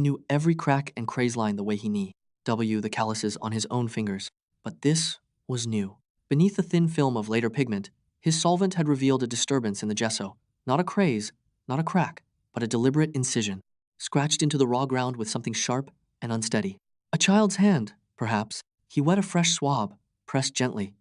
He knew every crack and craze line the way he knew the calluses on his own fingers. But this was new. Beneath the thin film of later pigment, his solvent had revealed a disturbance in the gesso. Not a craze, not a crack, but a deliberate incision, scratched into the raw ground with something sharp and unsteady. A child's hand, perhaps. He wet a fresh swab, pressed gently,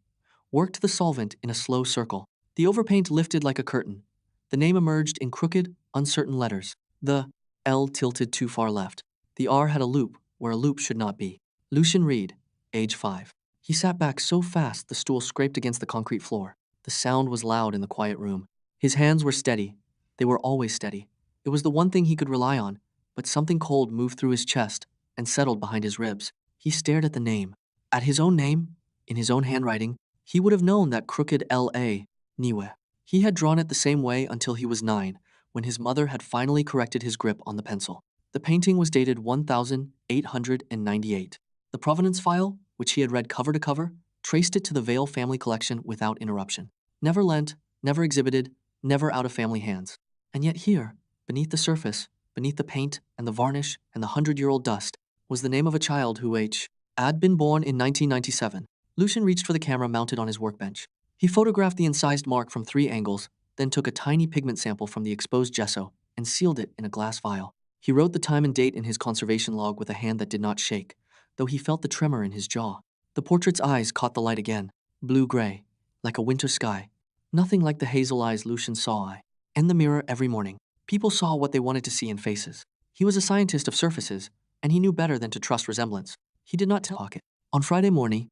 worked the solvent in a slow circle. The overpaint lifted like a curtain. The name emerged in crooked, uncertain letters. The L tilted too far left. The R had a loop where a loop should not be. Lucian Reed, age 5. He sat back so fast the stool scraped against the concrete floor. The sound was loud in the quiet room. His hands were steady. They were always steady. It was the one thing he could rely on, but something cold moved through his chest and settled behind his ribs. He stared at the name. At his own name, in his own handwriting, he would have known that crooked L.A. Niue. He had drawn it the same way until he was 9, when his mother had finally corrected his grip on the pencil. The painting was dated 1898. The provenance file, which he had read cover to cover, traced it to the Vale family collection without interruption. Never lent, never exhibited, never out of family hands. And yet here, beneath the surface, beneath the paint and the varnish and the 100-year-old dust, was the name of a child who had been born in 1997. Lucian reached for the camera mounted on his workbench. He photographed the incised mark from 3 angles, then took a tiny pigment sample from the exposed gesso and sealed it in a glass vial. He wrote the time and date in his conservation log with a hand that did not shake, though he felt the tremor in his jaw. The portrait's eyes caught the light again, blue-gray, like a winter sky. Nothing like the hazel eyes Lucian saw in the mirror every morning. People saw what they wanted to see in faces. He was a scientist of surfaces, and he knew better than to trust resemblance. He did not talk it. On Friday morning,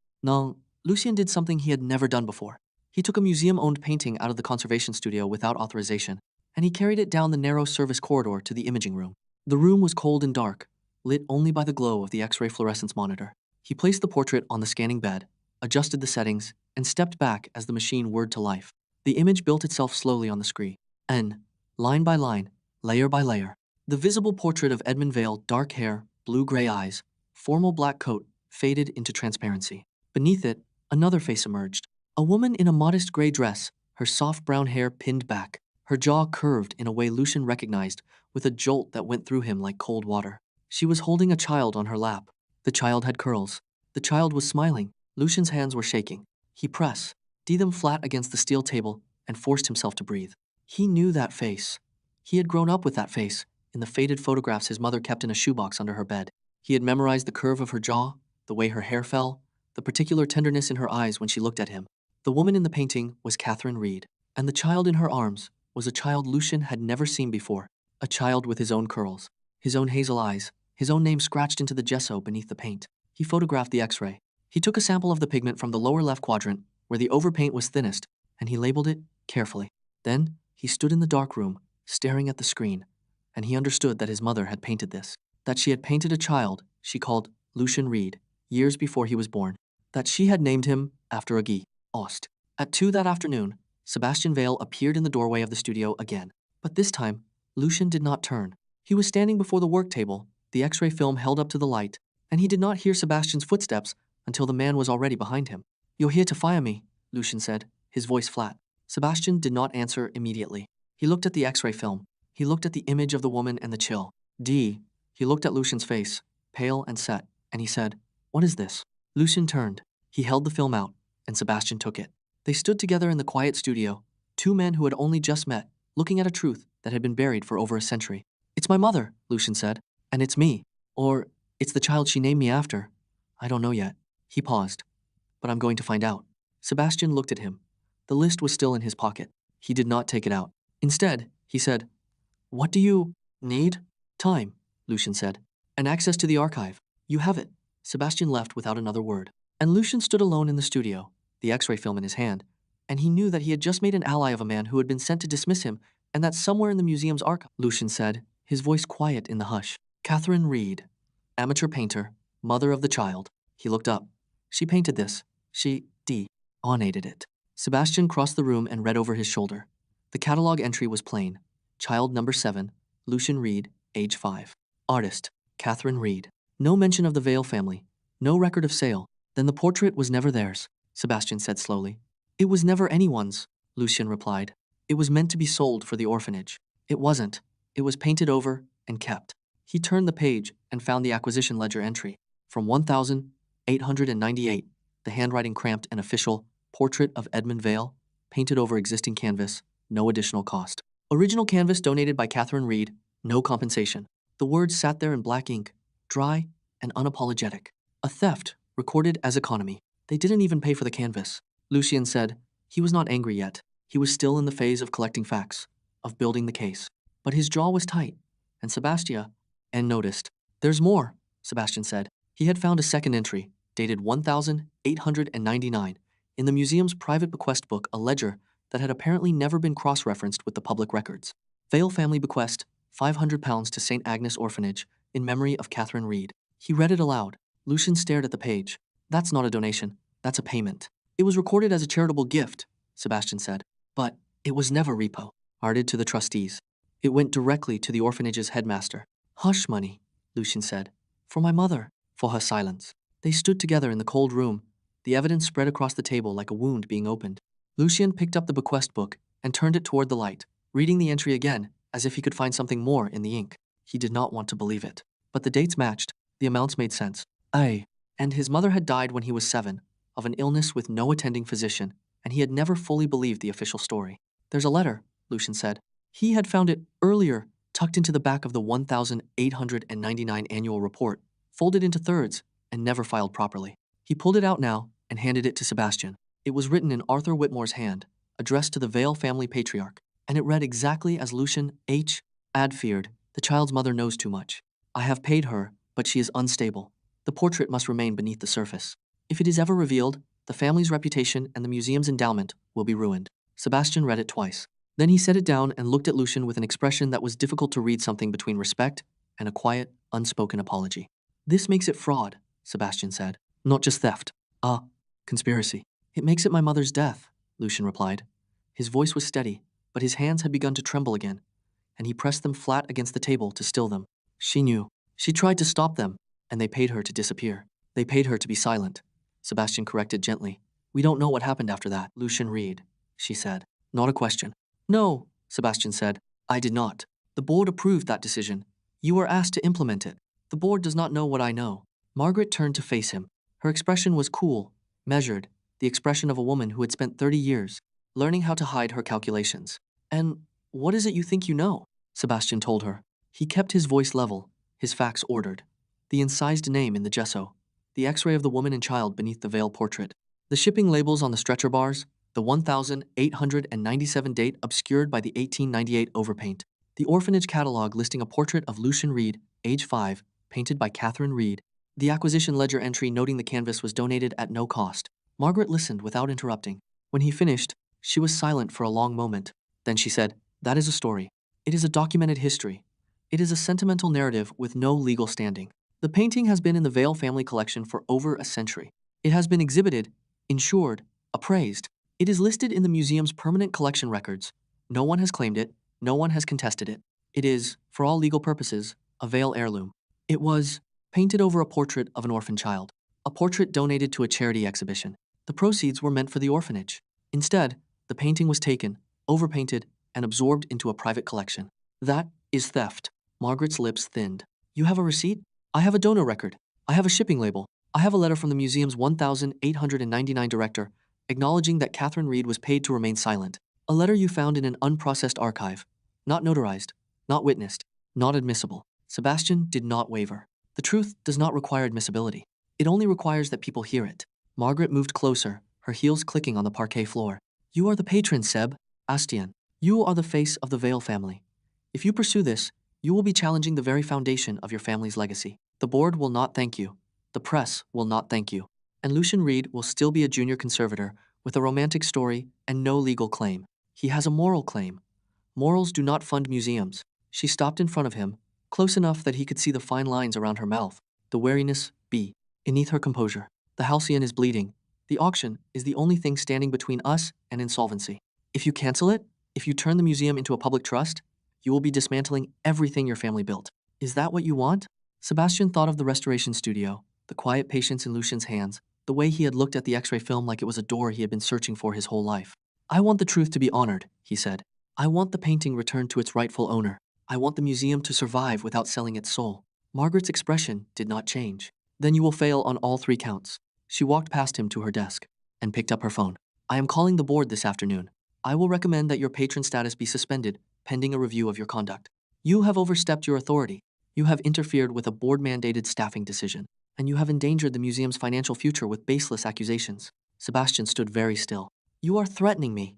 Lucian did something he had never done before. He took a museum-owned painting out of the conservation studio without authorization, and he carried it down the narrow service corridor to the imaging room. The room was cold and dark, lit only by the glow of the X-ray fluorescence monitor. He placed the portrait on the scanning bed, adjusted the settings, and stepped back as the machine whirred to life. The image built itself slowly on the screen, and, line by line, layer by layer, the visible portrait of Edmund Vale, dark hair, blue-gray eyes, formal black coat, faded into transparency. Beneath it, another face emerged. A woman in a modest gray dress, her soft brown hair pinned back, her jaw curved in a way Lucian recognized, with a jolt that went through him like cold water. She was holding a child on her lap. The child had curls. The child was smiling. Lucian's hands were shaking. He pressed them flat against the steel table and forced himself to breathe. He knew that face. He had grown up with that face, in the faded photographs his mother kept in a shoebox under her bed. He had memorized the curve of her jaw, the way her hair fell, the particular tenderness in her eyes when she looked at him. The woman in the painting was Catherine Reed, and the child in her arms was a child Lucian had never seen before, a child with his own curls, his own hazel eyes, his own name scratched into the gesso beneath the paint. He photographed the X-ray. He took a sample of the pigment from the lower left quadrant, where the overpaint was thinnest, and he labeled it carefully. Then, he stood in the dark room, staring at the screen, and he understood that his mother had painted this, that she had painted a child she called Lucian Reed, years before he was born, that she had named him after a Guy Ost. At 2 that afternoon, Sebastian Vale appeared in the doorway of the studio again. But this time, Lucian did not turn. He was standing before the work table, the X-ray film held up to the light, and he did not hear Sebastian's footsteps until the man was already behind him. "You're here to fire me," Lucian said, his voice flat. Sebastian did not answer immediately. He looked at the X-ray film. He looked at the image of the woman and the chill. He looked at Lucian's face, pale and set, and he said, "What is this?" Lucian turned. He held the film out, and Sebastian took it. They stood together in the quiet studio, 2 men who had only just met, looking at a truth that had been buried for over a century. "It's my mother," Lucian said, "and it's me. Or, it's the child she named me after. I don't know yet." He paused. "But I'm going to find out." Sebastian looked at him. The list was still in his pocket. He did not take it out. Instead, he said, "What do you need?" "Time," Lucian said, "and access to the archive. You have it." Sebastian left without another word. And Lucian stood alone in the studio, the X-ray film in his hand, and he knew that he had just made an ally of a man who had been sent to dismiss him, and that somewhere in the museum's archive, Lucian said, his voice quiet in the hush. "Catherine Reed, amateur painter, mother of the child." He looked up. "She painted this. She donated it." Sebastian crossed the room and read over his shoulder. The catalog entry was plain. Child number 7, Lucian Reed, age 5. Artist, Catherine Reed. No mention of the Vale family. No record of sale. Then the portrait was never theirs, Sebastian said slowly. "It was never anyone's," Lucian replied. "It was meant to be sold for the orphanage." "It wasn't. It was painted over and kept." He turned the page and found the acquisition ledger entry. From 1898, the handwriting cramped and official, portrait of Edmund Vale, painted over existing canvas, no additional cost. Original canvas donated by Catherine Reed, no compensation. The words sat there in black ink, dry and unapologetic. A theft, recorded as economy. They didn't even pay for the canvas. Lucian said he was not angry yet. He was still in the phase of collecting facts, of building the case. But his jaw was tight, and Sebastian noticed. There's more, Sebastian said. He had found a second entry, dated 1899, in the museum's private bequest book, a ledger that had apparently never been cross-referenced with the public records. Vale family bequest, £500 to St. Agnes Orphanage, in memory of Catherine Reed. He read it aloud. Lucian stared at the page. That's not a donation, that's a payment. It was recorded as a charitable gift, Sebastian said, but it was never repo. Hearted to the trustees. It went directly to the orphanage's headmaster. Hush money, Lucian said. For my mother. For her silence. They stood together in the cold room, the evidence spread across the table like a wound being opened. Lucian picked up the bequest book and turned it toward the light, reading the entry again as if he could find something more in the ink. He did not want to believe it. But the dates matched, the amounts made sense. And his mother had died when he was 7, of an illness with no attending physician, and he had never fully believed the official story. There's a letter, Lucian said. He had found it earlier, tucked into the back of the 1899 annual report, folded into thirds, and never filed properly. He pulled it out now and handed it to Sebastian. It was written in Arthur Whitmore's hand, addressed to the Vale family patriarch, and it read exactly as Lucian H. had feared. The child's mother knows too much. I have paid her, but she is unstable. The portrait must remain beneath the surface. If it is ever revealed, the family's reputation and the museum's endowment will be ruined. Sebastian read it twice. Then he set it down and looked at Lucian with an expression that was difficult to read, something between respect and a quiet, unspoken apology. This makes it fraud, Sebastian said. Not just theft. Conspiracy. It makes it my mother's death, Lucian replied. His voice was steady, but his hands had begun to tremble again, and he pressed them flat against the table to still them. She knew. She tried to stop them, and they paid her to disappear. They paid her to be silent. Sebastian corrected gently. We don't know what happened after that. Lucian Reed, she said. Not a question. No, Sebastian said. I did not. The board approved that decision. You were asked to implement it. The board does not know what I know. Margaret turned to face him. Her expression was cool, measured, the expression of a woman who had spent 30 years learning how to hide her calculations. And what is it you think you know? Sebastian told her. He kept his voice level, his facts ordered. The incised name in the gesso, the x-ray of the woman and child beneath the Vale portrait, the shipping labels on the stretcher bars, the 1897 date obscured by the 1898 overpaint, the orphanage catalog listing a portrait of Lucian Reed, age 5, painted by Catherine Reed, the acquisition ledger entry noting the canvas was donated at no cost. Margaret listened without interrupting. When he finished, she was silent for a long moment. Then she said, That is a story. It is a documented history. It is a sentimental narrative with no legal standing. The painting has been in the Vale family collection for over a century. It has been exhibited, insured, appraised. It is listed in the museum's permanent collection records. No one has claimed it. No one has contested it. It is, for all legal purposes, a Vale heirloom. It was painted over a portrait of an orphan child, a portrait donated to a charity exhibition. The proceeds were meant for the orphanage. Instead, the painting was taken, overpainted, and absorbed into a private collection. That is theft. Margaret's lips thinned. You have a receipt? I have a donor record. I have a shipping label. I have a letter from the museum's 1899 director acknowledging that Catherine Reed was paid to remain silent. A letter you found in an unprocessed archive. Not notarized, not witnessed, not admissible. Sebastian did not waver. The truth does not require admissibility. It only requires that people hear it. Margaret moved closer, her heels clicking on the parquet floor. You are the patron, Sebastian. You are the face of the Vale family. If you pursue this, you will be challenging the very foundation of your family's legacy. The board will not thank you. The press will not thank you. And Lucian Reed will still be a junior conservator with a romantic story and no legal claim. He has a moral claim. Morals do not fund museums. She stopped in front of him, close enough that he could see the fine lines around her mouth. The wariness beneath her composure. The halcyon is bleeding. The auction is the only thing standing between us and insolvency. If you cancel it, if you turn the museum into a public trust, you will be dismantling everything your family built. Is that what you want? Sebastian thought of the restoration studio, the quiet patience in Lucian's hands, the way he had looked at the x-ray film like it was a door he had been searching for his whole life. I want the truth to be honored, he said. I want the painting returned to its rightful owner. I want the museum to survive without selling its soul. Margaret's expression did not change. Then you will fail on all 3 counts. She walked past him to her desk and picked up her phone. I am calling the board this afternoon. I will recommend that your patron status be suspended pending a review of your conduct. You have overstepped your authority. You have interfered with a board-mandated staffing decision, and you have endangered the museum's financial future with baseless accusations. Sebastian stood very still. You are threatening me.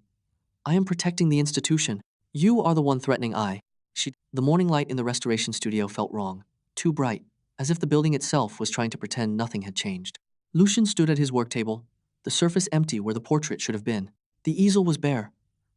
I am protecting the institution. You are the one threatening I. The morning light in the restoration studio felt wrong, too bright, as if the building itself was trying to pretend nothing had changed. Lucian stood at his work table, the surface empty where the portrait should have been. The easel was bare.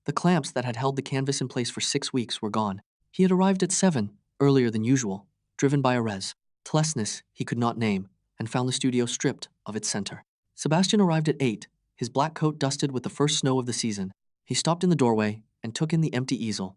The clamps that had held the canvas in place for 6 weeks were gone. He had arrived at 7, earlier than usual, driven by a restlessness he could not name, and found the studio stripped of its center. Sebastian arrived at 8, his black coat dusted with the first snow of the season. He stopped in the doorway and took in the empty easel,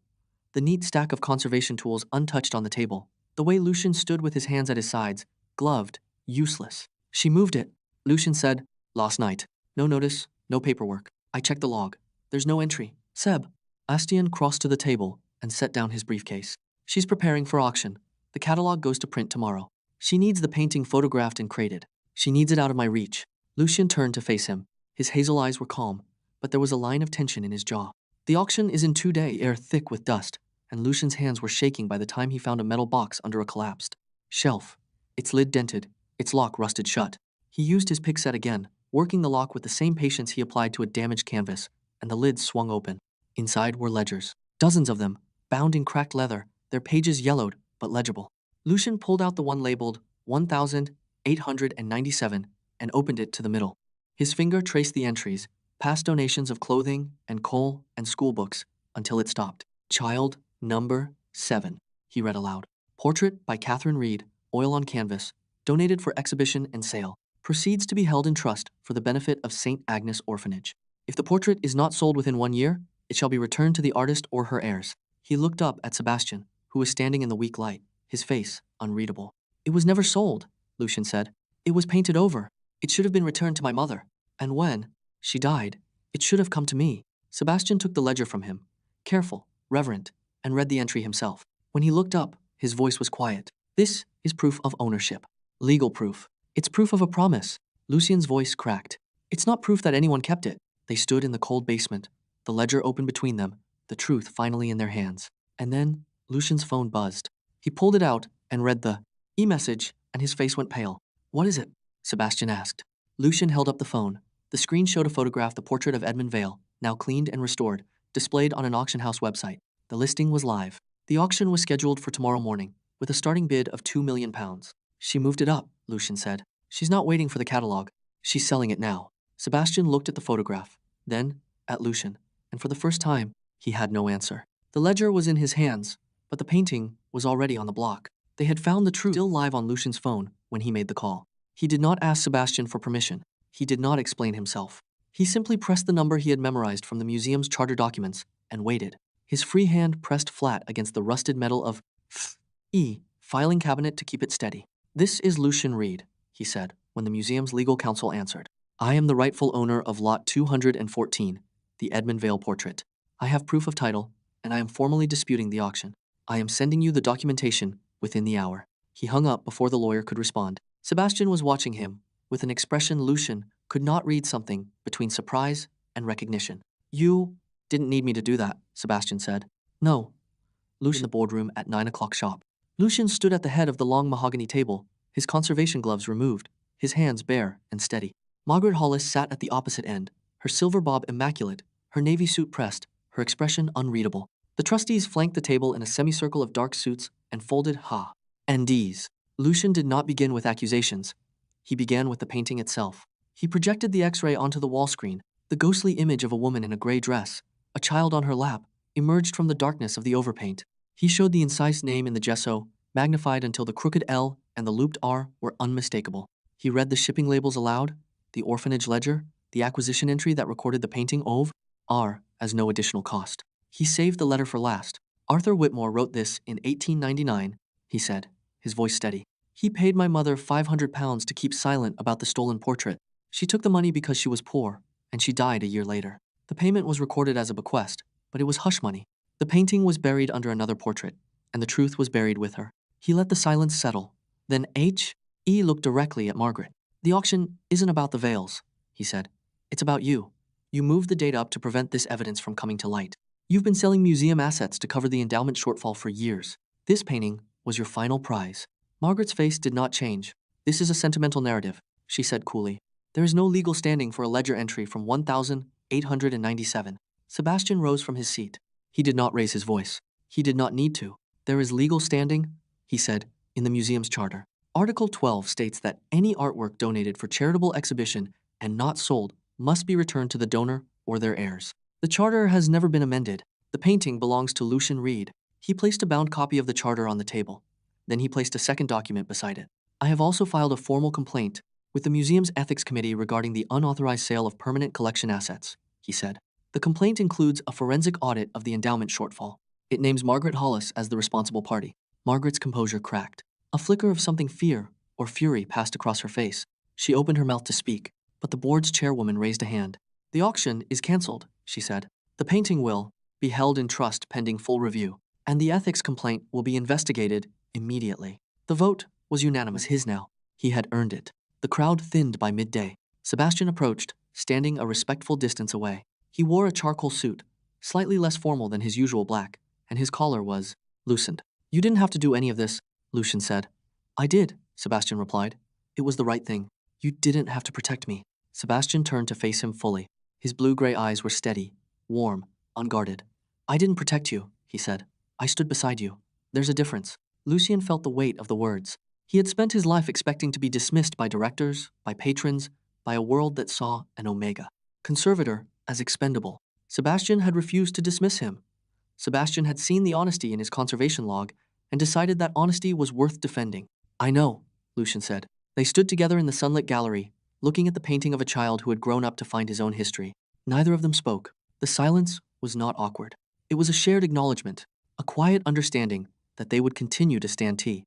the neat stack of conservation tools untouched on the table, the way Lucian stood with his hands at his sides, gloved, useless. She moved it, Lucian said, last night. No notice, no paperwork. I checked the log. There's no entry. Sebastian crossed to the table and set down his briefcase. She's preparing for auction. The catalog goes to print tomorrow. She needs the painting photographed and crated. She needs it out of my reach. Lucian turned to face him. His hazel eyes were calm, but there was a line of tension in his jaw. The auction is in 2 days, air thick with dust, and Lucian's hands were shaking by the time he found a metal box under a collapsed shelf, its lid dented, its lock rusted shut. He used his pick set again, working the lock with the same patience he applied to a damaged canvas, and the lid swung open. Inside were ledgers, dozens of them, bound in cracked leather, their pages yellowed but legible. Lucian pulled out the one labeled 1,897 and opened it to the middle. His finger traced the entries, past donations of clothing and coal and school books, until it stopped. Child number 7, he read aloud. Portrait by Catherine Reed, oil on canvas, donated for exhibition and sale. Proceeds to be held in trust for the benefit of St. Agnes Orphanage. If the portrait is not sold within 1 year, it shall be returned to the artist or her heirs. He looked up at Sebastian, who was standing in the weak light, his face unreadable. It was never sold, Lucian said. It was painted over. It should have been returned to my mother. And when she died, it should have come to me. Sebastian took the ledger from him, careful, reverent, and read the entry himself. When he looked up, his voice was quiet. This is proof of ownership. Legal proof. It's proof of a promise. Lucian's voice cracked. It's not proof that anyone kept it. They stood in the cold basement, the ledger open between them, the truth finally in their hands. And then Lucian's phone buzzed. He pulled it out and read the e-message, and his face went pale. What is it? Sebastian asked. Lucian held up the phone. The screen showed a photograph, the portrait of Edmund Vale, now cleaned and restored, displayed on an auction house website. The listing was live. The auction was scheduled for tomorrow morning, with a starting bid of £2 million. She moved it up, Lucian said. She's not waiting for the catalog. She's selling it now. Sebastian looked at the photograph, then at Lucian, and for the first time, he had no answer. The ledger was in his hands, but the painting was already on the block. They had found the truth still live on Lucian's phone when he made the call. He did not ask Sebastian for permission. He did not explain himself. He simply pressed the number he had memorized from the museum's charter documents and waited. His free hand pressed flat against the rusted metal of filing cabinet to keep it steady. This is Lucian Reed, he said, when the museum's legal counsel answered. I am the rightful owner of lot 214, the Edmund Vale portrait. I have proof of title, and I am formally disputing the auction. I am sending you the documentation within the hour. He hung up before the lawyer could respond. Sebastian was watching him, with an expression Lucian could not read, something between surprise and recognition. You didn't need me to do that, Sebastian said. No. Lucian in the boardroom at 9 o'clock sharp. Lucian stood at the head of the long mahogany table, his conservation gloves removed, his hands bare and steady. Margaret Hollis sat at the opposite end, her silver bob immaculate, her navy suit pressed, her expression unreadable. The trustees flanked the table in a semicircle of dark suits and folded NDs. Lucian did not begin with accusations. He began with the painting itself. He projected the X-ray onto the wall screen. The ghostly image of a woman in a gray dress, a child on her lap, emerged from the darkness of the overpaint. He showed the incised name in the gesso, magnified until the crooked L and the looped R were unmistakable. He read the shipping labels aloud, the orphanage ledger, the acquisition entry that recorded the painting OV R as no additional cost. He saved the letter for last. Arthur Whitmore wrote this in 1899, he said, his voice steady. He paid my mother £500 to keep silent about the stolen portrait. She took the money because she was poor, and she died a year later. The payment was recorded as a bequest, but it was hush money. The painting was buried under another portrait, and the truth was buried with her. He let the silence settle. Then H.E. looked directly at Margaret. The auction isn't about the veils, he said. It's about you. You moved the date up to prevent this evidence from coming to light. You've been selling museum assets to cover the endowment shortfall for years. This painting was your final prize. Margaret's face did not change. This is a sentimental narrative, she said coolly. There is no legal standing for a ledger entry from 1897. Sebastian rose from his seat. He did not raise his voice. He did not need to. There is legal standing, he said, in the museum's charter. Article 12 states that any artwork donated for charitable exhibition and not sold must be returned to the donor or their heirs. The charter has never been amended. The painting belongs to Lucian Reed. He placed a bound copy of the charter on the table. Then he placed a second document beside it. I have also filed a formal complaint with the museum's ethics committee regarding the unauthorized sale of permanent collection assets, he said. The complaint includes a forensic audit of the endowment shortfall. It names Margaret Hollis as the responsible party. Margaret's composure cracked. A flicker of something fear or fury passed across her face. She opened her mouth to speak, but the board's chairwoman raised a hand. The auction is cancelled, she said. The painting will be held in trust pending full review, and the ethics complaint will be investigated immediately. The vote was unanimous. His now. He had earned it. The crowd thinned by midday. Sebastian approached, standing a respectful distance away. He wore a charcoal suit, slightly less formal than his usual black, and his collar was loosened. You didn't have to do any of this, Lucian said. I did, Sebastian replied. It was the right thing. You didn't have to protect me. Sebastian turned to face him fully. His blue-gray eyes were steady, warm, unguarded. I didn't protect you, he said. I stood beside you. There's a difference. Lucian felt the weight of the words. He had spent his life expecting to be dismissed by directors, by patrons, by a world that saw an Omega conservator as expendable. Sebastian had refused to dismiss him. Sebastian had seen the honesty in his conservation log and decided that honesty was worth defending. I know, Lucian said. They stood together in the sunlit gallery, looking at the painting of a child who had grown up to find his own history. Neither of them spoke. The silence was not awkward. It was a shared acknowledgement, a quiet understanding that they would continue to stand together.